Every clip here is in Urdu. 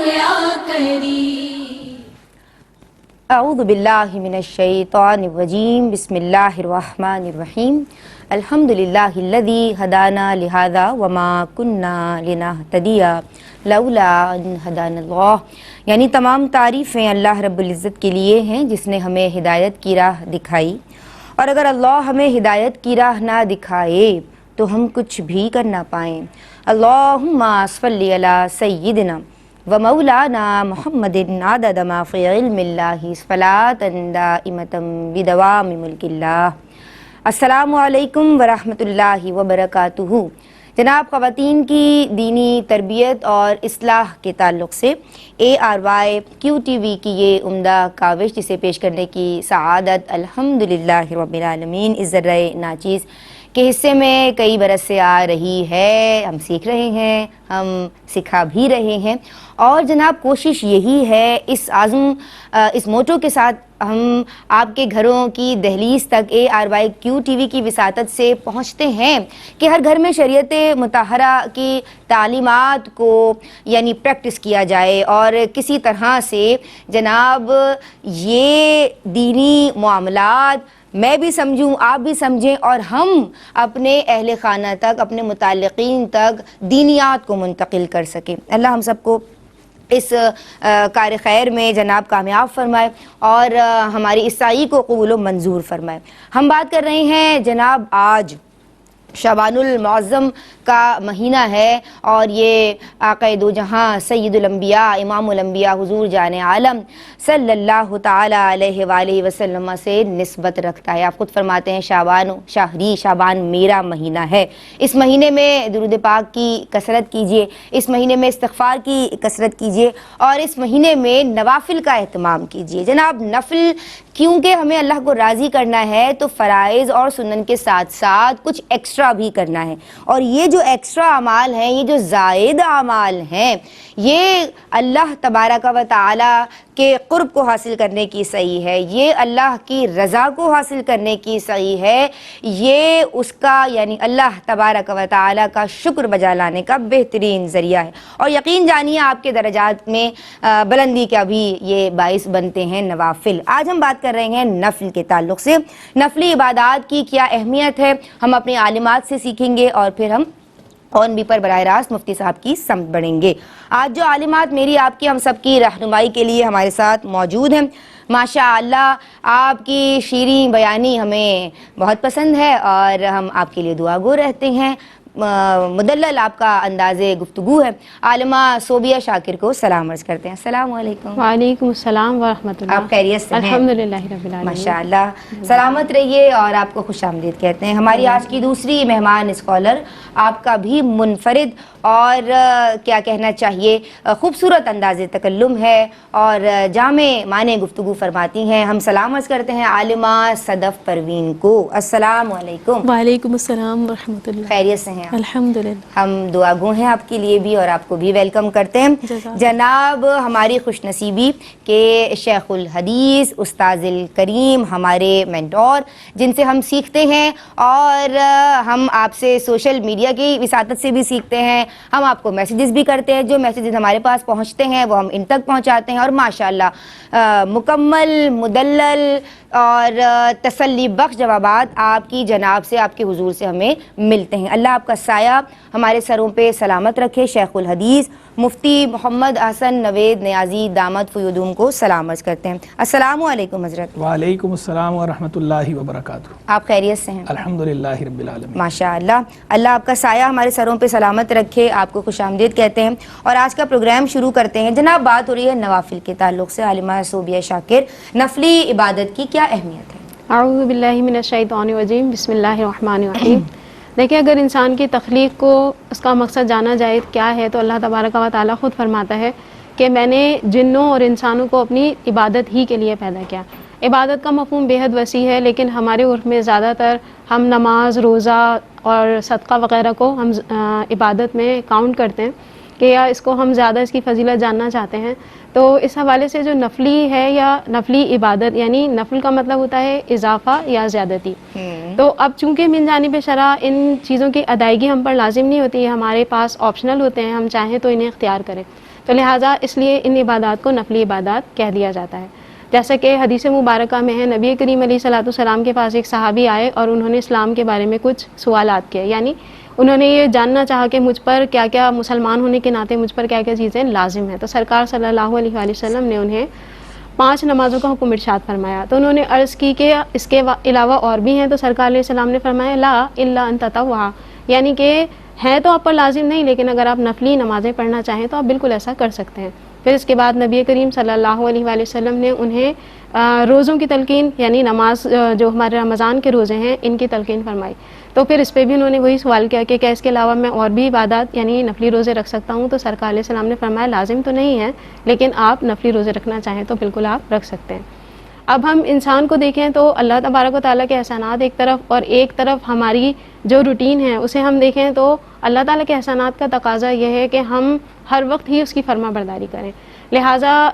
یا کریم. اعوذ باللہ من الشیطان الرجیم. بسم اللہ الرحمن الرحیم. الحمدللہ الذی ہدانا لہذا وما کننا لنہتدی لولا ان ہدانا اللہ. یعنی تمام تعریفیں اللہ رب العزت کے لیے ہیں جس نے ہمیں ہدایت کی راہ دکھائی، اور اگر اللہ ہمیں ہدایت کی راہ نہ دکھائے تو ہم کچھ بھی کر نہ پائیں. اللہم صلی علی سیدنا و مولانا محمد عدد ما فی علم اللہ صلاۃ دائمۃ بدوام ملک اللہ. السلام علیکم ورحمۃ اللہ وبرکاتہ. جناب، خواتین کی دینی تربیت اور اصلاح کے تعلق سے ARY QTV کی یہ عمدہ کاوش جسے پیش کرنے کی سعادت الحمدللہ رب العالمین اس ذرۂ ناچیز کے حصے میں کئی برس سے آ رہی ہے. ہم سیکھ رہے ہیں، ہم سکھا بھی رہے ہیں، اور جناب کوشش یہی ہے اس عزم اس موٹو کے ساتھ ہم آپ کے گھروں کی دہلیز تک ARY QTV کی وساطت سے پہنچتے ہیں کہ ہر گھر میں شریعت مطہرہ کی تعلیمات کو یعنی پریکٹس کیا جائے، اور کسی طرح سے جناب یہ دینی معاملات میں بھی سمجھوں، آپ بھی سمجھیں، اور ہم اپنے اہل خانہ تک، اپنے متعلقین تک دینیات کو منتقل کر سکیں. اللہ ہم سب کو اس کار خیر میں جناب کامیاب فرمائے اور ہماری اس سعی کو قبول و منظور فرمائے. ہم بات کر رہے ہیں جناب، آج شعبان المعظم کا مہینہ ہے، اور یہ آقا دو جہاں سید الانبیاء امام الانبیاء حضور جان عالم صلی اللہ تعالی علیہ وآلہ وسلم سے نسبت رکھتا ہے. آپ خود فرماتے ہیں شعبان شہری، شعبان میرا مہینہ ہے. اس مہینے میں درود پاک کی کثرت کیجیے، اس مہینے میں استغفار کی کثرت کیجیے، اور اس مہینے میں نوافل کا اہتمام کیجیے. جناب نفل کیونکہ ہمیں اللہ کو راضی کرنا ہے تو فرائض اور سنن کے ساتھ ساتھ کچھ ایکسٹرا بھی کرنا ہے، اور یہ جو ایکسٹرا اعمال ہیں، یہ جو زائد اعمال ہیں، یہ اللہ تبارک و تعالی کے قرب کو حاصل کرنے کی صحیح ہے، یہ اللہ کی رضا کو حاصل کرنے کی صحیح ہے، یہ اس کا یعنی اللہ تبارک و تعالی کا شکر بجا لانے کا بہترین ذریعہ ہے، اور یقین جانیے آپ کے درجات میں بلندی کا بھی یہ باعث بنتے ہیں نوافل. آج ہم بات کر رہے ہیں نفل کے تعلق سے. نفلی عبادات کی کیا اہمیت ہے ہم اپنی عالمات سے سیکھیں گے، اور پھر ہم آن بھی پر براہ راست مفتی صاحب کی سمت بڑھیں گے. آج جو عالمات میری آپ کی ہم سب کی رہنمائی کے لیے ہمارے ساتھ موجود ہیں، ماشاء اللہ آپ کی شیریں بیانی ہمیں بہت پسند ہے، اور ہم آپ کے لیے دعا گو رہتے ہیں. مدلل آپ کا انداز گفتگو ہے. عالمہ صوبیہ شاکر کو سلام عرض کرتے ہیں. السلام علیکم. وعلیکم السلام ورحمۃ اللہ. آپ خیریت سے ہیں؟ الحمدللہ رب العالمین. ماشاء اللہ سلامت رہیے، اور آپ کو خوش آمدید کہتے ہیں. ہماری آج کی دوسری مہمان اسکالر آپ کا بھی منفرد اور کیا کہنا چاہیے خوبصورت انداز تکلم ہے، اور جامع معنی گفتگو فرماتی ہیں. ہم سلام عرض کرتے ہیں عالمہ صدف پروین کو. السلام علیکم. وعلیکم السلام ورحمۃ اللہ. خیریت سے ہیں؟ الحمدللہ. ہم دعا گو ہیں آپ کے لیے بھی، اور آپ کو بھی ویلکم کرتے ہیں. جناب ہماری خوش نصیبی کہ شیخ الحدیث استاذ الکریم ہمارے مینٹور، جن سے ہم سیکھتے ہیں، اور ہم آپ سے سوشل میڈیا کی وساطت سے بھی سیکھتے ہیں. ہم آپ کو میسیجز بھی کرتے ہیں، جو میسیجز ہمارے پاس پہنچتے ہیں وہ ہم ان تک پہنچاتے ہیں، اور ماشاءاللہ مکمل مدلل اور تسلی بخش جوابات آپ کی جناب سے، آپ کے حضور سے ہمیں ملتے ہیں. اللہ آپ کا سایہ ہمارے سروں پہ سلامت رکھے. شیخ الحدیث مفتی محمد احسن نوید نیازی دامت فیودوم کو سلام عرض کرتے ہیں. السلام علیکم حضرت. وعلیکم السلام ورحمۃ اللہ وبرکاتہ. آپ خیریت سے ہیں؟ الحمدللہ رب العالمین. ماشاء اللہ. اللہ آپ کا سایہ ہمارے سروں پہ سلامت رکھے. آپ کو خوش آمدید کہتے ہیں، اور آج کا پروگرام شروع کرتے ہیں. جناب بات ہو رہی ہے نوافل کے تعلق سے. عالمہ صوبیہ شاکر، نفلی عبادت کی کیا اہمیت ہے؟ اعوذ باللہ من الشیطان الرجیم. بسم اللہ الرحمن الرحیم. دیکھیں، اگر انسان کی تخلیق کو اس کا مقصد جانا جائے کیا ہے، تو اللہ تبارک و تعالیٰ خود فرماتا ہے کہ میں نے جنوں اور انسانوں کو اپنی عبادت ہی کے لیے پیدا کیا. عبادت کا مفہوم بے حد وسیع ہے، لیکن ہمارے عرف میں زیادہ تر ہم نماز، روزہ اور صدقہ وغیرہ کو ہم عبادت میں کاؤنٹ کرتے ہیں، کہ یا اس کو ہم زیادہ اس کی فضیلت جاننا چاہتے ہیں. تو اس حوالے سے جو نفلی ہے یا نفلی عبادت، یعنی نفل کا مطلب ہوتا ہے اضافہ یا زیادتی. تو اب چونکہ من جانب شرع ان چیزوں کی ادائیگی ہم پر لازم نہیں ہوتی ہے، ہمارے پاس آپشنل ہوتے ہیں، ہم چاہیں تو انہیں اختیار کریں. تو لہٰذا اس لیے ان عبادات کو نفلی عبادات کہہ دیا جاتا ہے. جیسا کہ حدیث مبارکہ میں ہے، نبی کریم علیہ الصلوۃ والسلام کے پاس ایک صحابی آئے اور انہوں نے اسلام کے بارے میں کچھ سوالات کیے، یعنی انہوں نے یہ جاننا چاہا کہ مجھ پر کیا کیا، مسلمان ہونے کے ناطے مجھ پر کیا کیا چیزیں لازم ہیں. تو سرکار صلی اللہ علیہ وآلہ وسلم نے انہیں 5 نمازوں کا حکم ارشاد فرمایا. تو انہوں نے عرض کی کہ اس کے علاوہ اور بھی ہیں؟ تو سرکار علیہ السلام نے فرمایا لا الا ان تطوعا، یعنی کہ ہیں تو آپ پر لازم نہیں، لیکن اگر آپ نفلی نمازیں پڑھنا چاہیں تو آپ بالکل ایسا کر سکتے ہیں. پھر اس کے بعد نبی کریم صلی اللہ علیہ وآلہ وسلم نے انہیں روزوں کی تلقین، یعنی نماز جو ہمارے رمضان کے روزے ہیں ان کی تلقین فرمائی. تو پھر اس پہ بھی انہوں نے وہی سوال کیا کہ کیا اس کے علاوہ میں اور بھی عبادات یعنی نفلی روزے رکھ سکتا ہوں؟ تو سرکار علیہ السلام نے فرمایا لازم تو نہیں ہے، لیکن آپ نفلی روزے رکھنا چاہیں تو بالکل آپ رکھ سکتے ہیں. اب ہم انسان کو دیکھیں تو اللہ تبارک و تعالیٰ کے احسانات ایک طرف، اور ایک طرف ہماری جو روٹین ہے اسے ہم دیکھیں تو اللہ تعالیٰ کے احسانات کا تقاضا یہ ہے کہ ہم ہر وقت ہی اس کی فرما برداری کریں. لہٰذا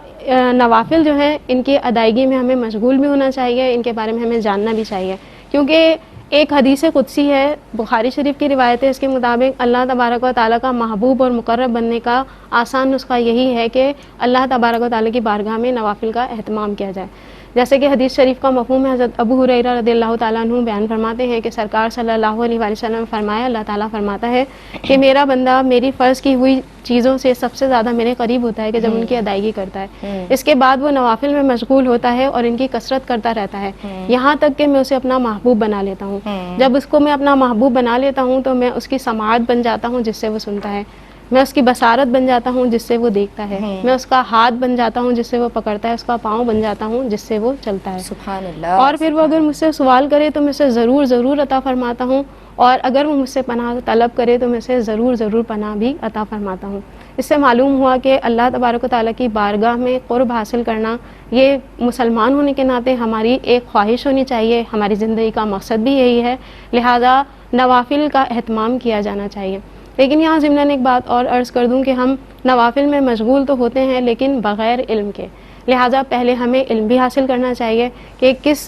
نوافل جو ہیں ان کی ادائیگی میں ہمیں مشغول بھی ہونا چاہیے، ان کے بارے میں ہمیں جاننا بھی چاہیے، کیونکہ ایک حدیث قدسی ہے، بخاری شریف کی روایت ہے، اس کے مطابق اللہ تبارک و تعالیٰ کا محبوب اور مقرب بننے کا آسان نسخہ یہی ہے کہ اللہ تبارک و تعالیٰ کی بارگاہ میں نوافل کا اہتمام کیا جائے. جیسے کہ حدیث شریف کا مفہوم ہے، حضرت ابو ہریرہ رضی اللہ تعالیٰ عنہ بیان فرماتے ہیں کہ سرکار صلی اللہ علیہ وآلہ وسلم نے فرمایا، اللہ تعالیٰ فرماتا ہے کہ میرا بندہ میری فرض کی ہوئی چیزوں سے سب سے زیادہ میرے قریب ہوتا ہے کہ جب ان کی ادائیگی کرتا ہے. اس کے بعد وہ نوافل میں مشغول ہوتا ہے اور ان کی کثرت کرتا رہتا ہے، یہاں تک کہ میں اسے اپنا محبوب بنا لیتا ہوں. جب اس کو میں اپنا محبوب بنا لیتا ہوں تو میں اس کی سماعت بن جاتا ہوں جس سے وہ سنتا ہے، میں اس کی بصارت بن جاتا ہوں جس سے وہ دیکھتا ہے، میں اس کا ہاتھ بن جاتا ہوں جس سے وہ پکڑتا ہے، اس کا پاؤں بن جاتا ہوں جس سے وہ چلتا ہے. سبحان اللہ. اور پھر وہ اگر مجھ سے سوال کرے تو میں اسے ضرور ضرور عطا فرماتا ہوں، اور اگر وہ مجھ سے پناہ طلب کرے تو میں اسے ضرور ضرور پناہ بھی عطا فرماتا ہوں. اس سے معلوم ہوا کہ اللہ تبارک و تعالیٰ کی بارگاہ میں قرب حاصل کرنا یہ مسلمان ہونے کے ناطے ہماری ایک خواہش ہونی چاہیے، ہماری زندگی کا مقصد بھی یہی ہے. لہذا نوافل کا اہتمام کیا جانا چاہیے. لیکن یہاں ضمناً ایک بات اور عرض کر دوں کہ ہم نوافل میں مشغول تو ہوتے ہیں لیکن بغیر علم کے. لہٰذا پہلے ہمیں علم بھی حاصل کرنا چاہیے کہ کس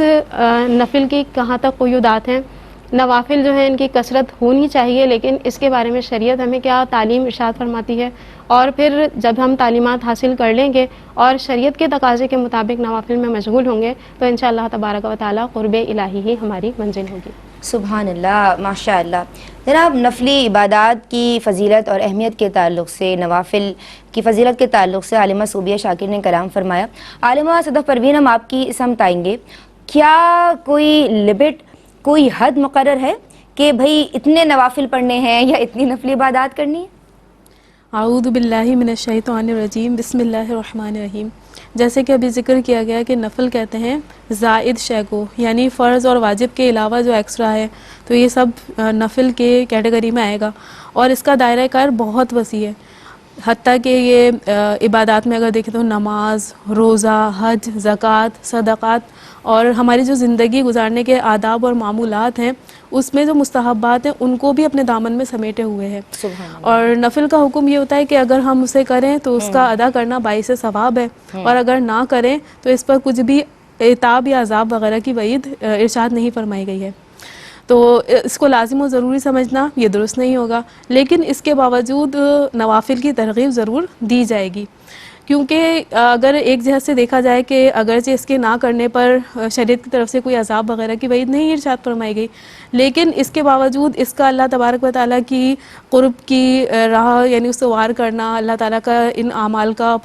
نفل کی کہاں تک قیودات ہیں. نوافل جو ہیں ان کی کثرت ہونی چاہیے، لیکن اس کے بارے میں شریعت ہمیں کیا تعلیم ارشاد فرماتی ہے، اور پھر جب ہم تعلیمات حاصل کر لیں گے اور شریعت کے تقاضے کے مطابق نوافل میں مشغول ہوں گے تو انشاءاللہ تبارک و تعالیٰ قرب الہی ہی ہماری منزل ہوگی. سبحان اللہ، ماشاء اللہ. جناب، نفلی عبادات کی فضیلت اور اہمیت کے تعلق سے، نوافل کی فضیلت کے تعلق سے عالمہ صوبیہ شاکر نے کلام فرمایا. عالمہ صدف پروین، ہم آپ کی سمت آئیں گے. کیا کوئی لمٹ، کوئی حد مقرر ہے کہ بھئی اتنے نوافل پڑھنے ہیں یا اتنی نفلی عبادات کرنی ہے؟ اعوذ باللہ من الشیطان الرجیم، بسم اللہ الرحمن الرحیم. جیسے کہ ابھی ذکر کیا گیا کہ نفل کہتے ہیں زائد شے کو، یعنی فرض اور واجب کے علاوہ جو ایکسٹرا ہے تو یہ سب نفل کے کیٹیگری میں آئے گا، اور اس کا دائرہ کار بہت وسیع ہے. حتیٰ کہ یہ عبادات میں اگر دیکھیں تو نماز، روزہ، حج، زکوٰۃ، صدقات، اور ہماری جو زندگی گزارنے کے آداب اور معمولات ہیں اس میں جو مستحبات ہیں ان کو بھی اپنے دامن میں سمیٹے ہوئے ہیں. اور نفل کا حکم یہ ہوتا ہے کہ اگر ہم اسے کریں تو اس کا ادا کرنا باعث ثواب ہے، اور اگر نہ کریں تو اس پر کچھ بھی عتاب یا عذاب وغیرہ کی وعید ارشاد نہیں فرمائی گئی ہے. تو اس کو لازم و ضروری سمجھنا یہ درست نہیں ہوگا، لیکن اس کے باوجود نوافل کی ترغیب ضرور دی جائے گی، کیونکہ اگر ایک جہت سے دیکھا جائے کہ اگرچہ اس کے نہ کرنے پر شریعت کی طرف سے کوئی عذاب وغیرہ کی وعید نہیں ارشاد فرمائی گئی، لیکن اس کے باوجود اس کا اللہ تبارک و تعالیٰ کی قرب کی راہ یعنی استوار کرنا، اللہ تعالیٰ کا ان اعمال کا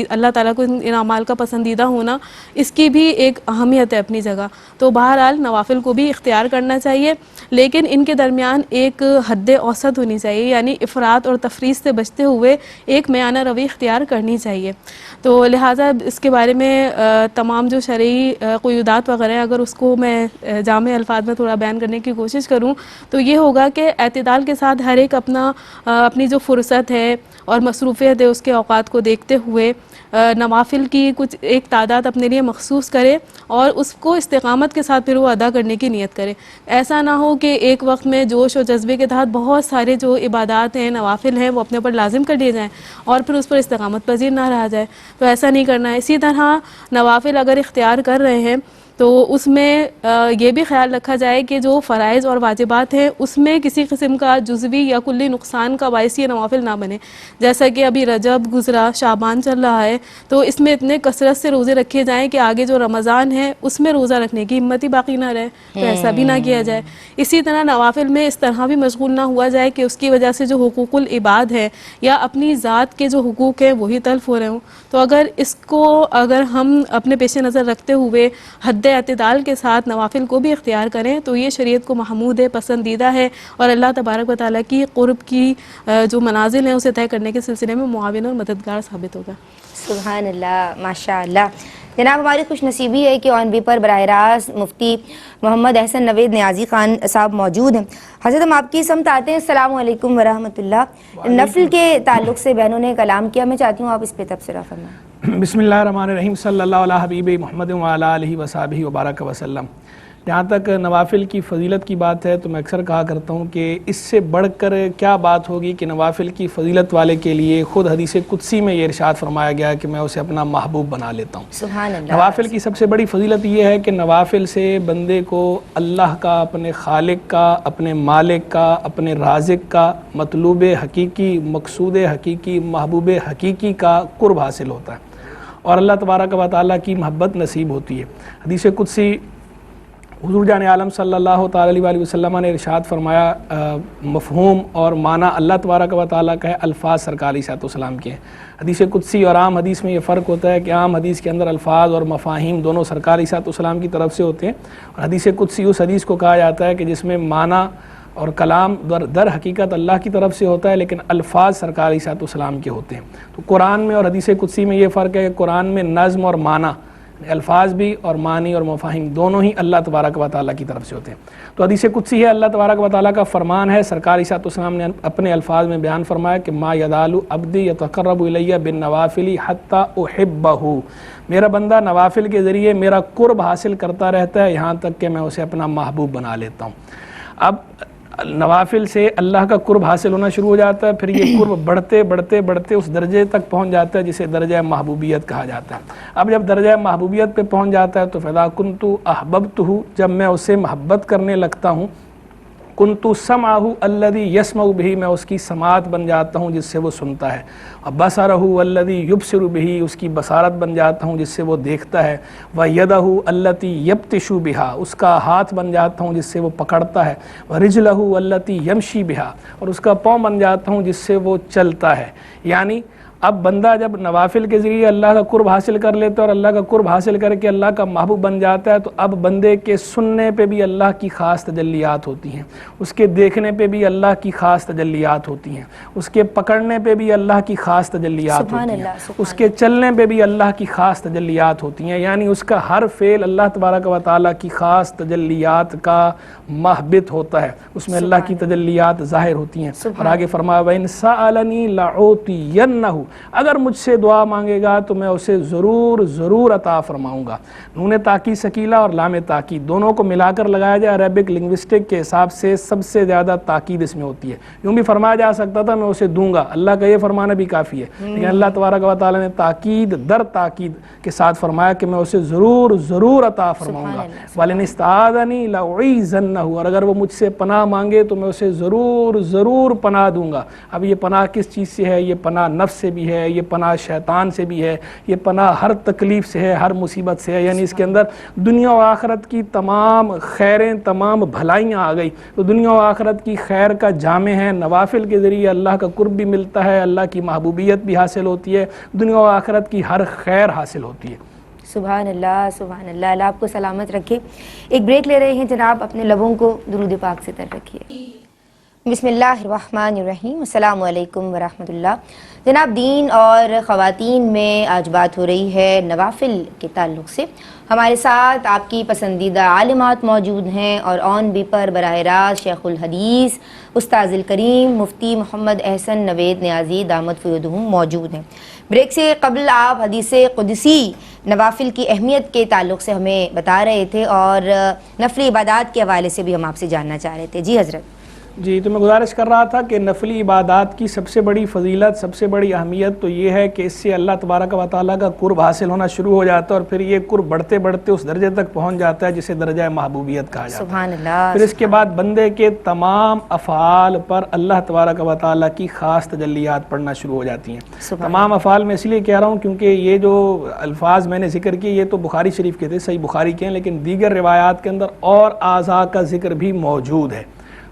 اللہ تعالیٰ کو ان اعمال کا پسندیدہ ہونا، اس کی بھی ایک اہمیت ہے اپنی جگہ. تو بہرحال نوافل کو بھی اختیار کرنا چاہیے، لیکن ان کے درمیان ایک حد اوسط ہونی چاہیے، یعنی افراط اور تفریط سے بچتے ہوئے ایک میانہ روی اختیار کرنی چاہیے. تو لہٰذا اس کے بارے میں تمام جو شرعی قیودات وغیرہ ہیں اگر اس کو میں جامع الفاظ میں تھوڑا بیان کرنے کی کوشش کروں تو یہ ہوگا کہ اعتدال کے ساتھ ہر ایک اپنی جو فرصت ہے اور مصروفیت ہے اس کے اوقات کو دیکھتے ہوئے نوافل کی کچھ ایک تعداد اپنے لیے مخصوص کرے اور اس کو استقامت کے ساتھ پھر وہ ادا کرنے کی نیت کرے. ایسا نہ ہو کہ ایک وقت میں جوش و جذبے کے تحت بہت سارے جو عبادات ہیں، نوافل ہیں، وہ اپنے اوپر لازم کر لیے جائیں اور پھر اس پر استقامت پذیر نہ رہا جائے. تو ایسا نہیں کرنا ہے. اسی طرح نوافل اگر اختیار کر رہے ہیں تو اس میں یہ بھی خیال رکھا جائے کہ جو فرائض اور واجبات ہیں اس میں کسی قسم کا جزوی یا کلی نقصان کا باعث یہ نوافل نہ بنے. جیسا کہ ابھی رجب گزرا، شعبان چل رہا ہے، تو اس میں اتنے کثرت سے روزے رکھے جائیں کہ آگے جو رمضان ہے اس میں روزہ رکھنے کی ہمت ہی باقی نہ رہے، تو ایسا بھی نہ کیا جائے. اسی طرح نوافل میں اس طرح بھی مشغول نہ ہوا جائے کہ اس کی وجہ سے جو حقوق العباد ہیں یا اپنی ذات کے جو حقوق ہیں وہی تلف ہو رہے ہوں. تو اگر ہم اپنے پیش نظر رکھتے ہوئے حد اعتدال کے ساتھ نوافل کو بھی اختیار کریں تو یہ شریعت کو محمود ہے، پسندیدہ ہے، اور اللہ تبارک و تعالیٰ کی قرب کی جو منازل ہیں اسے طے کرنے کے سلسلے میں معاون اور مددگار ثابت ہوگا. سبحان اللہ، ماشاء اللہ. جناب ہماری خوش نصیبی ہے کہ آن بی پر براہ راست مفتی محمد احسن نوید نیازی خان صاحب موجود ہیں. حضرت ہم آپ کی سمت آتے ہیں. السلام علیکم ورحمۃ اللہ. نفل کے تعلق سے بہنوں نے کلام کیا، میں چاہتی ہوں آپ اس پہ تبصرہ فرمائیں. بسم اللہ الرحمن الرحیم. صلی اللہ علیہ حبیب محمد وعلی آلہ وصحبہ وبارک وسلم. جہاں تک نوافل کی فضیلت کی بات ہے تو میں اکثر کہا کرتا ہوں کہ اس سے بڑھ کر کیا بات ہوگی کہ نوافل کی فضیلت والے کے لیے خود حدیث قدسی میں یہ ارشاد فرمایا گیا ہے کہ میں اسے اپنا محبوب بنا لیتا ہوں. سبحان اللہ. نوافل کی سب سے بڑی فضیلت یہ ہے کہ نوافل سے بندے کو اللہ کا، اپنے خالق کا، اپنے مالک کا، اپنے رازق کا، مطلوب حقیقی، مقصود حقیقی، محبوب حقیقی کا قرب حاصل ہوتا ہے اور اللہ تبارک و تعالیٰ کی محبت نصیب ہوتی ہے. حدیث قدسی حضور جان عالم صلی اللہ تعالی علیہ وسلم نے ارشاد فرمایا، مفہوم اور معنی اللہ تبارک و تعالیٰ کا ہے، الفاظ سرکار علیہ السلام کے ہیں. حدیث قدسی اور عام حدیث میں یہ فرق ہوتا ہے کہ عام حدیث کے اندر الفاظ اور مفاہیم دونوں سرکار علیہ السلام کی طرف سے ہوتے ہیں، اور حدیث قدسی اس حدیث کو کہا جاتا ہے کہ جس میں معنی اور کلام در حقیقت اللہ کی طرف سے ہوتا ہے لیکن الفاظ سرکار علیہ السلام کے ہوتے ہیں. تو قرآن میں اور حدیث قدسی میں یہ فرق ہے کہ قرآن میں نظم اور معنی، الفاظ بھی اور معنی اور مفاہیم دونوں ہی اللہ تبارک و تعالیٰ کی طرف سے ہوتے ہیں. تو حدیث قدسی ہے، اللہ تبارک و تعالیٰ کا فرمان ہے. سرکار علیہ السلام نے اپنے الفاظ میں بیان فرمایا کہ ما یزال عبدی یتقرب الی بالنوافل حتی احبہ، میرا بندہ نوافل کے ذریعے میرا قرب حاصل کرتا رہتا ہے یہاں تک کہ میں اسے اپنا محبوب بنا لیتا ہوں. اب نوافل سے اللہ کا قرب حاصل ہونا شروع ہو جاتا ہے، پھر یہ قرب بڑھتے بڑھتے بڑھتے اس درجے تک پہنچ جاتا ہے جسے درجہ محبوبیت کہا جاتا ہے. اب جب درجہ محبوبیت پہ پہنچ جاتا ہے تو فَإِذَا كُنْتُ أَحْبَبْتُهُ، جب میں اسے محبت کرنے لگتا ہوں، كُنْتُ سَمْعَهُ الَّذِي يَسْمَعُ بِهِ، میں اس کی سماعت بن جاتا ہوں جس سے وہ سنتا ہے، وَبَصَرَهُ الَّذِي يُبْصِرُ بِهِ، اس کی بصارت بن جاتا ہوں جس سے وہ دیکھتا ہے، وَيَدَهُ الَّتِي يَبْطِشُ بِهَا، اس کا ہاتھ بن جاتا ہوں جس سے وہ پکڑتا ہے، وَرِجْلَهُ الَّتِي يَمْشِي بِهَا، اور اس کا پاؤں بن جاتا ہوں جس سے وہ چلتا ہے. یعنی اب بندہ جب نوافل کے ذریعے اللہ کا قرب حاصل کر لیتا ہے اور اللہ کا قرب حاصل کر کے اللہ کا محبوب بن جاتا ہے تو اب بندے کے سننے پہ بھی اللہ کی خاص تجلیات ہوتی ہیں، اس کے دیکھنے پہ بھی اللہ کی خاص تجلیات ہوتی ہیں، اس کے پکڑنے پہ بھی اللہ کی خاص تجلیات ہوتی ہیں، اس کے چلنے پہ بھی اللہ کی خاص تجلیات ہوتی ہیں. یعنی اس کا ہر فعل اللہ تبارک و تعالیٰ کی خاص تجلیات کا محبت ہوتا ہے، اس میں اللہ کی تجلیات ظاہر ہوتی ہیں. اور آگے فرمایا وَإِن سَأَلَنِي لَأُعْطِيَنَّهُ، اگر مجھ سے دعا مانگے گا تو میں اسے ضرور عطا فرماؤں گا. نون تاکید ثقیلہ اور لام تاکید دونوں کو ملا کر لگایا جائے عربک لنگوسٹک کے حساب سے سب سے زیادہ تاکید اس میں ہوتی ہے. یوں بھی فرمایا جا سکتا تھا میں اسے دوں گا، اللہ کا یہ فرمانا بھی کافی ہے، لیکن اللہ تبارک و تعالیٰ نے تاکید در تاکید کے ساتھ فرمایا کہ میں اسے ضرور عطا فرماؤں گا. وَلِنِ اسْتَعَاذَنِي لَأُعِيذَنَّهُ، اور اگر وہ مجھ سے پناہ مانگے تو میں اسے ضرور پناہ دوں گا. اب یہ پناہ کس چیز سے ہے؟ یہ پناہ نفس سے بھی ہے، یہ پناہ شیطان سے بھی ہے، یہ پناہ ہر تکلیف سے ہے، ہر مصیبت سے ہے. یعنی اس کے اندر دنیا و آخرت کی تمام خیریں، تمام بھلائیاں آ گئی. تو دنیا و آخرت کی خیر کا جامع ہے، نوافل کے ذریعے اللہ کا قرب بھی ملتا ہے، اللہ کی محبوبیت بھی حاصل ہوتی ہے، دنیا و آخرت کی ہر خیر حاصل ہوتی ہے. سبحان اللہ، سبحان اللہ. اللہ آپ کو سلامت رکھے. ایک بریک لے رہے ہیں جناب، اپنے لبوں کو درود پاک سے تر رکھیے. بسم اللہ الرحمن الرحیم. السلام علیکم ورحمۃ اللہ. جناب دین اور خواتین میں آج بات ہو رہی ہے نوافل کے تعلق سے. ہمارے ساتھ آپ کی پسندیدہ عالمات موجود ہیں اور آن بی پر براہ راست شیخ الحدیث استاذ الکریم مفتی محمد احسن نوید نیازی دامت فیضہم موجود ہیں. بریک سے قبل آپ حدیث قدسی نوافل کی اہمیت کے تعلق سے ہمیں بتا رہے تھے اور نفلی عبادات کے حوالے سے بھی ہم آپ سے جاننا چاہ رہے تھے. جی حضرت. جی تو میں گزارش کر رہا تھا کہ نفلی عبادات کی سب سے بڑی فضیلت، سب سے بڑی اہمیت تو یہ ہے کہ اس سے اللہ تبارک و تعالیٰ کا قرب حاصل ہونا شروع ہو جاتا ہے، اور پھر یہ قرب بڑھتے بڑھتے اس درجے تک پہنچ جاتا ہے جسے درجہ محبوبیت کہا جاتا ہے۔ سبحان اللہ۔ پھر اس کے بعد بندے کے تمام افعال پر اللہ تبارک و تعالیٰ کی خاص تجلیات پڑھنا شروع ہو جاتی ہیں۔ تمام افعال میں اس لیے کہہ رہا ہوں کیونکہ یہ جو الفاظ میں نے ذکر کیے یہ تو بخاری شریف کے تھے، صحیح بخاری کے ہیں، لیکن دیگر روایات کے اندر اور اعضاء کا ذکر بھی موجود ہے،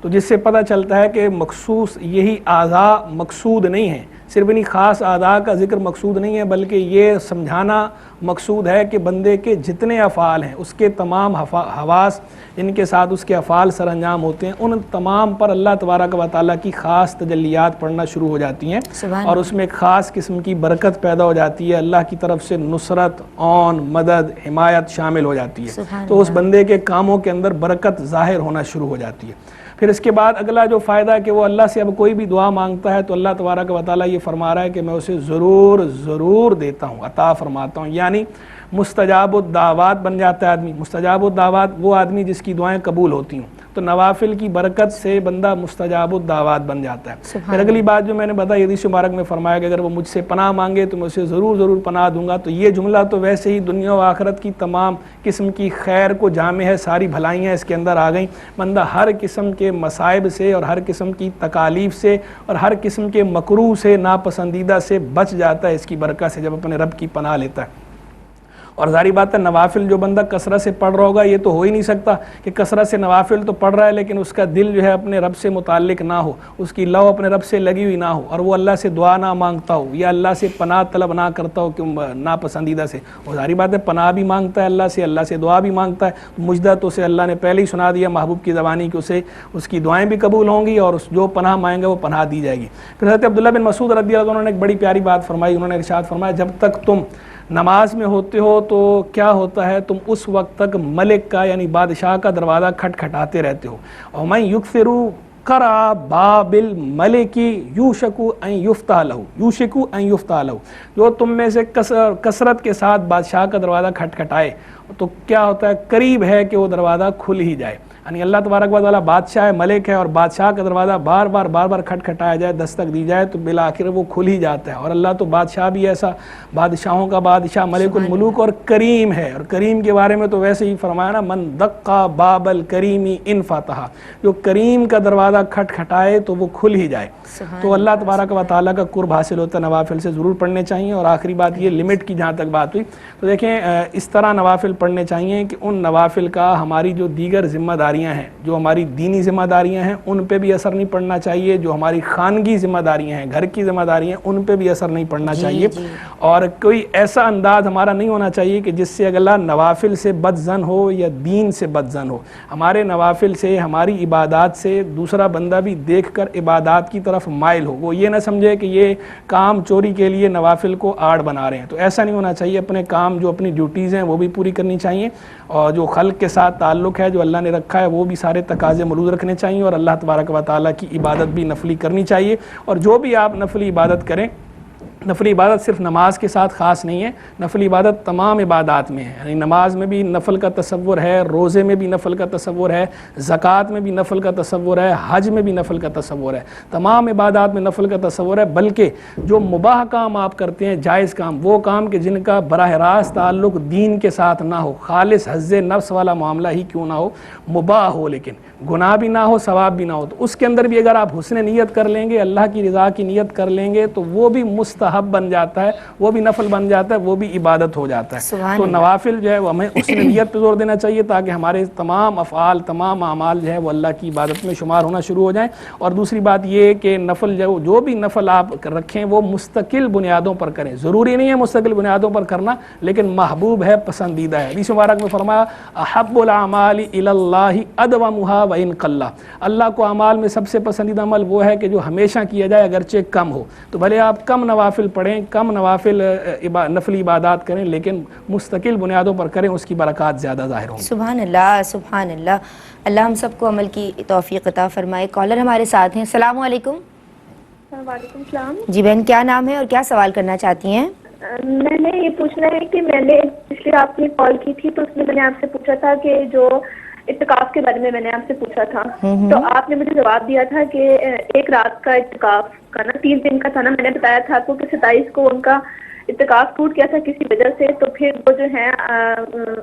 تو جس سے پتہ چلتا ہے کہ مخصوص یہی اعضاء مقصود نہیں ہیں، صرف انہی خاص اعضاء کا ذکر مقصود نہیں ہے، بلکہ یہ سمجھانا مقصود ہے کہ بندے کے جتنے افعال ہیں، اس کے تمام حواس جن کے ساتھ اس کے افعال سر انجام ہوتے ہیں، ان تمام پر اللہ تبارک و تعالیٰ کی خاص تجلیات پڑھنا شروع ہو جاتی ہیں، اور اس میں ایک خاص قسم کی برکت پیدا ہو جاتی ہے، اللہ کی طرف سے نصرت، عون، مدد، حمایت شامل ہو جاتی ہے، تو اس بندے کے کاموں کے اندر برکت ظاہر ہونا شروع ہو جاتی ہے۔ پھر اس کے بعد اگلا جو فائدہ ہے کہ وہ اللہ سے اب کوئی بھی دعا مانگتا ہے تو اللہ تبارک و تعالیٰ یہ فرما رہا ہے کہ میں اسے ضرور دیتا ہوں، عطا فرماتا ہوں، یعنی مستجاب الدعوات بن جاتا ہے آدمی۔ مستجاب الدعوات وہ آدمی جس کی دعائیں قبول ہوتی ہوں، تو نوافل کی برکت سے بندہ مستجاب الدعوات بن جاتا ہے۔ پھر اگلی بات جو میں نے بتائی حدیث مبارک میں فرمایا کہ اگر وہ مجھ سے پناہ مانگے تو میں اسے ضرور پناہ دوں گا، تو یہ جملہ تو ویسے ہی دنیا و آخرت کی تمام قسم کی خیر کو جامع ہے، ساری بھلائیاں اس کے اندر آ گئیں، بندہ ہر قسم کے مصائب سے اور ہر قسم کی تکالیف سے اور ہر قسم کے مکروہ سے، ناپسندیدہ سے بچ جاتا ہے اس کی برکت سے جب اپنے رب کی پناہ لیتا ہے۔ اور ظاہری بات ہے نوافل جو بندہ کثرت سے پڑھ رہا ہوگا، یہ تو ہو ہی نہیں سکتا کہ کثرت سے نوافل تو پڑھ رہا ہے لیکن اس کا دل جو ہے اپنے رب سے متعلق نہ ہو، اس کی لو اپنے رب سے لگی ہوئی نہ ہو، اور وہ اللہ سے دعا نہ مانگتا ہو یا اللہ سے پناہ طلب نہ کرتا ہو کہ ناپسندیدہ سے۔ اور ظاہری بات ہے پناہ بھی مانگتا ہے اللہ سے دعا بھی مانگتا ہے، مجدہ تو اسے اللہ نے پہلے ہی سنا دیا محبوب کی زبانی کہ اسے اس کی دعائیں بھی قبول ہوں گی اور جو پناہ مانگے وہ پناہ دی جائے گی۔ پھر حضرت عبداللہ بن مسعود رضی اللہ عنہ نے ایک بڑی پیاری بات فرمائی، انہوں نے ارشاد فرمایا جب تک تم نماز میں ہوتے ہو تو کیا ہوتا ہے، تم اس وقت تک ملک کا یعنی بادشاہ کا دروازہ کھٹکھٹاتے رہتے ہو، اور میں یکفرو قرأ باب الملک یوشکو ان یفتح لہ، جو تم میں سے کثرت کے ساتھ بادشاہ کا دروازہ کھٹکھٹائے تو کیا ہوتا ہے، قریب ہے کہ وہ دروازہ کھل ہی جائے، یعنی اللہ تبارک و تعالیٰ بادشاہ ہے، ملک ہے، اور بادشاہ کا دروازہ بار بار کھٹکھٹایا جائے، دستک دی جائے تو بالآخر وہ کھل ہی جاتا ہے۔ اور اللہ تو بادشاہ بھی ایسا، بادشاہوں کا بادشاہ، ملک الملوک اور کریم ہے، اور کریم کے بارے میں تو ویسے ہی فرمایا نا من دقا باب الکریم ان فتح، جو کریم کا دروازہ کھٹکھٹائے تو وہ کھل ہی جائے۔ تو اللہ تبارک و تعالیٰ کا قرب حاصل ہوتا ہے، نوافل سے ضرور پڑھنے چاہیے۔ اور آخری بات یہ لمٹ کی جہاں تک بات ہوئی تو دیکھیں اس طرح نوافل پڑھنے چاہیے کہ ان نوافل کا ہماری جو دیگر ذمہ داریاں ہیں، جو ہماری دینی ذمہ داریاں ہیں، ان پہ بھی اثر نہیں پڑنا چاہیے، جو ہماری خانگی ذمہ داریاں ہیں، گھر کی ذمہ داریاں ہیں، ان پہ بھی اثر نہیں پڑنا چاہیے، اور کوئی ایسا انداز ہمارا نہیں ہونا چاہیے کہ جس سے اگلا نوافل سے بدظن ہو یا دین سے بدظن ہو۔ ہمارے نوافل سے، ہماری عبادات سے دوسرا بندہ بھی دیکھ کر عبادات کی طرف مائل ہو، وہ یہ نہ سمجھے کہ یہ کام چوری کے لیے نوافل کو آڑ بنا رہے ہیں، تو ایسا نہیں ہونا چاہیے۔ اپنے کام جو اپنی ڈیوٹیز ہیں وہ بھی پوری کرنی چاہیے، اور جو خلق کے ساتھ تعلق ہے جو اللہ نے رکھا ہے وہ بھی سارے تقاضے ملوز رکھنے چاہیے، اور اللہ تبارک و تعالیٰ کی عبادت بھی نفلی کرنی چاہیے۔ اور جو بھی آپ نفلی عبادت کریں، نفلی عبادت صرف نماز کے ساتھ خاص نہیں ہے، نفلی عبادت تمام عبادات میں ہے، یعنی نماز میں بھی نفل کا تصور ہے، روزے میں بھی نفل کا تصور ہے، زکوٰۃ میں بھی نفل کا تصور ہے، حج میں بھی نفل کا تصور ہے، تمام عبادات میں نفل کا تصور ہے۔ بلکہ جو مباح کام آپ کرتے ہیں، جائز کام، وہ کام کہ جن کا براہ راست تعلق دین کے ساتھ نہ ہو، خالص حظ نفس والا معاملہ ہی کیوں نہ ہو، مباح ہو لیکن گناہ بھی نہ ہو، ثواب بھی نہ ہو، تو اس کے اندر بھی اگر آپ حسن نیت کر لیں گے، اللہ کی رضا کی نیت کر لیں گے تو وہ بھی مستحب بن جاتا ہے، وہ بھی نفل بن جاتا ہے، وہ بھی عبادت ہو جاتا ہے۔ تو نوافل جو ہے وہ ہمیں حسن نیت پہ زور دینا چاہیے تاکہ ہمارے تمام افعال، تمام اعمال جو ہے وہ اللہ کی عبادت میں شمار ہونا شروع ہو جائیں۔ اور دوسری بات یہ کہ نفل جو بھی نفل آپ رکھیں وہ مستقل بنیادوں پر کریں، ضروری نہیں ہے مستقل بنیادوں پر کرنا، لیکن محبوب ہے، پسندیدہ ہے۔ حدیث مبارک میں فرمایا احب الاعمال الی اللہ ادومها وان قل، اللہ کو اعمال میں سب سے پسندیدہ عمل وہ ہے کہ جو ہمیشہ کیا جائے اگرچہ کم ہو، تو بھلے آپ کم نوافل پڑھیں، کم نوافل نفلی عبادات کریں، لیکن مستقل بنیادوں پر کریں، اس کی برکات زیادہ ظاہر ہوں گی۔ سبحان اللہ، سبحان اللہ، اللہ ہم سب کو عمل کی توفیق عطا فرمائے۔ کالر ہمارے ساتھ ہیں، السلام علیکم۔ وعلیکم السلام۔ جی بہن، کیا نام ہے اور کیا سوال کرنا چاہتی ہیں؟ میں نے یہ پوچھنا ہے کہ میں نے پچھلے آپ نے کال کی تھی تو اس میں نے آپ سے پوچھا تھا کہ جو اعتکاف کے بارے میں میں نے آپ سے پوچھا تھا، تو آپ نے مجھے جواب دیا تھا کہ ایک رات کا اعتکاف کا نا 3 دن کا تھا نا، میں نے بتایا تھا آپ کو کہ 27 کو ان کا اعتکاف ٹوٹ گیا تھا کسی وجہ سے، تو پھر وہ جو ہے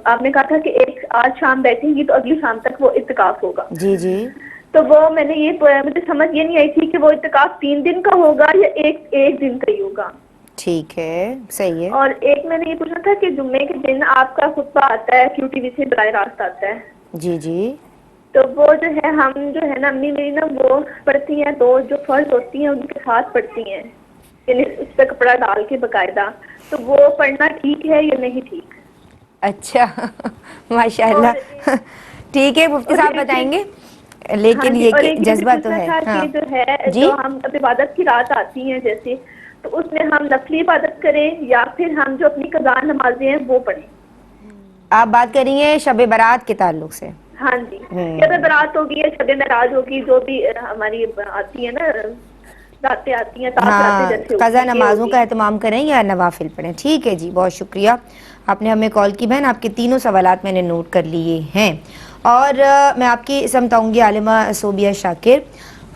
آپ نے کہا تھا کہ آج شام بیٹھیں گی تو اگلی شام تک وہ اعتکاف ہوگا. جی جی. تو وہ میں نے مجھے سمجھ یہ نہیں آئی تھی کہ وہ اعتکاف 3 دن کا ہوگا یا ایک دن کا ہی ہوگا. ٹھیک ہے، صحیح ہے. اور ایک میں نے یہ پوچھنا تھا کہ جمعے کے دن آپ کا خطبہ آتا ہے QTV سے براہ راست آتا ہے. جی جی. تو وہ جو ہے ہم جو ہے نا امی میری نا وہ پڑھتی ہیں، تو جو فرض ہوتی ہیں ان کے ساتھ پڑھتی ہیں، یعنی اس پہ کپڑا ڈال کے باقاعدہ. تو وہ پڑھنا ٹھیک ہے یا نہیں ٹھیک؟ اچھا ماشاء اللہ. ٹھیک ہے، مفتی صاحب بتائیں گے، لیکن یہ کہ جذبہ تو ہے. کہ جو ہے جو ہم عبادت کی رات آتی ہیں جیسے، تو اس میں ہم نفلی عبادت کریں یا پھر ہم جو اپنی قضا نمازیں ہیں وہ پڑھیں؟ آپ بات کریں گے شب برات کے تعلق سے. ہاں جی، شب برات ہوگی یا شب معراج ہوگی، جو بھی ہماری آتی ہے نا راتیں آتی ہیں، ہاں، قضا نمازوں کا اہتمام کریں یا نوافل پڑھیں. ٹھیک ہے جی، بہت شکریہ، آپ نے ہمیں کال کی. بہن آپ کے تینوں سوالات میں نے نوٹ کر لیے ہیں، اور میں آپ کی سمجھاؤں گی عالمہ صوبیہ شاکر.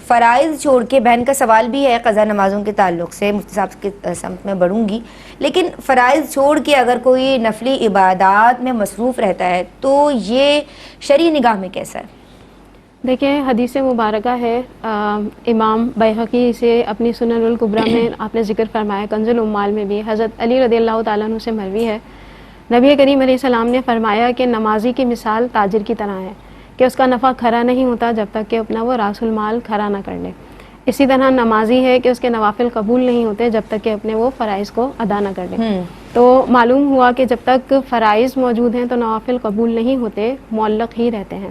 فرائض چھوڑ کے، بہن کا سوال بھی ہے قضا نمازوں کے تعلق سے، مفتی صاحب کی سمت میں بڑھوں گی، لیکن فرائض چھوڑ کے اگر کوئی نفلی عبادات میں مصروف رہتا ہے تو یہ شرعی نگاہ میں کیسا ہے؟ دیکھیں، حدیث مبارکہ ہے، امام بیہقی سے اپنی سنن الکبریٰ میں آپ نے ذکر فرمایا، کنز العمال میں بھی حضرت علی رضی اللہ تعالیٰ عنہ سے مروی ہے، نبی کریم علیہ السلام نے فرمایا کہ نمازی کی مثال تاجر کی طرح ہے کہ اس کا نفع کھڑا نہیں ہوتا جب تک کہ اپنا وہ راس المال کھڑا نہ کر لے. اسی طرح نمازی ہے کہ اس کے نوافل قبول نہیں ہوتے جب تک کہ اپنے وہ فرائض کو ادا نہ کر لے. تو معلوم ہوا کہ جب تک فرائض موجود ہیں تو نوافل قبول نہیں ہوتے، معلق ہی رہتے ہیں.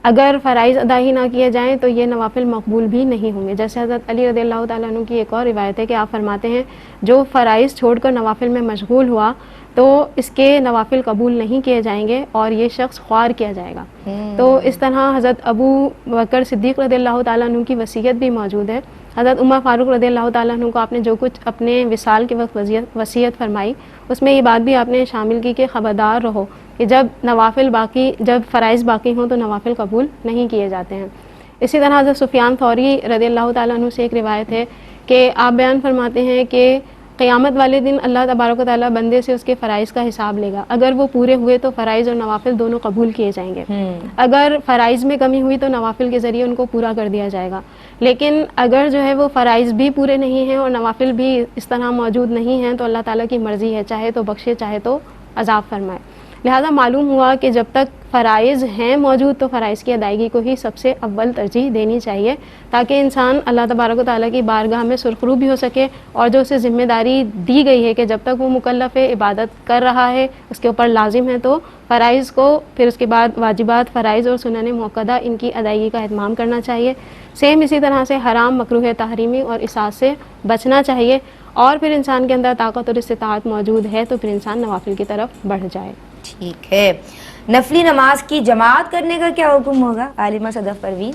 اگر فرائض ادا ہی نہ کیے جائیں تو یہ نوافل مقبول بھی نہیں ہوں گے. جیسے حضرت علی رضی اللہ تعالیٰ عنہ کی ایک اور روایت ہے کہ آپ فرماتے ہیں جو فرائض چھوڑ کر نوافل میں مشغول ہوا تو اس کے نوافل قبول نہیں کیے جائیں گے اور یہ شخص خوار کیا جائے گا. تو اس طرح حضرت ابو بکر صدیق رضی اللہ تعالیٰ عنہ کی وصیت بھی موجود ہے. حضرت عمر فاروق رضی اللہ تعالیٰ عنہ کو آپ نے جو کچھ اپنے وصال کے وقت وصیت فرمائی، اس میں یہ بات بھی آپ نے شامل کی کہ خبردار رہو کہ جب فرائض باقی ہوں تو نوافل قبول نہیں کیے جاتے ہیں. اسی طرح حضرت سفیان ثوری رضی اللہ تعالیٰ عنہ سے ایک روایت ہے کہ آپ بیان فرماتے ہیں کہ قیامت والے دن اللہ تبارک و تعالیٰ بندے سے اس کے فرائض کا حساب لے گا. اگر وہ پورے ہوئے تو فرائض اور نوافل دونوں قبول کیے جائیں گے. اگر فرائض میں کمی ہوئی تو نوافل کے ذریعے ان کو پورا کر دیا جائے گا. لیکن اگر جو ہے وہ فرائض بھی پورے نہیں ہیں اور نوافل بھی اس طرح موجود نہیں ہیں تو اللہ تعالیٰ کی مرضی ہے، چاہے تو بخشے چاہے تو عذاب فرمائے. لہذا معلوم ہوا کہ جب تک فرائض ہیں موجود تو فرائض کی ادائیگی کو ہی سب سے اول ترجیح دینی چاہیے تاکہ انسان اللہ تبارک و تعالیٰ کی بارگاہ میں سرخرو بھی ہو سکے، اور جو اسے ذمہ داری دی گئی ہے کہ جب تک وہ مکلف عبادت کر رہا ہے اس کے اوپر لازم ہے تو فرائض کو، پھر اس کے بعد واجبات، فرائض اور سنن موقدہ ان کی ادائیگی کا اہتمام کرنا چاہیے. سیم اسی طرح سے حرام، مکروہ تحریمی اور اساءت سے بچنا چاہیے، اور پھر انسان کے اندر طاقت اور استطاعت موجود ہے تو پھر انسان نوافل کی طرف بڑھ جائے. ٹھیک ہے. نفلی نماز کی جماعت کرنے کا کیا حکم ہوگا عالمہ صدف پروین؟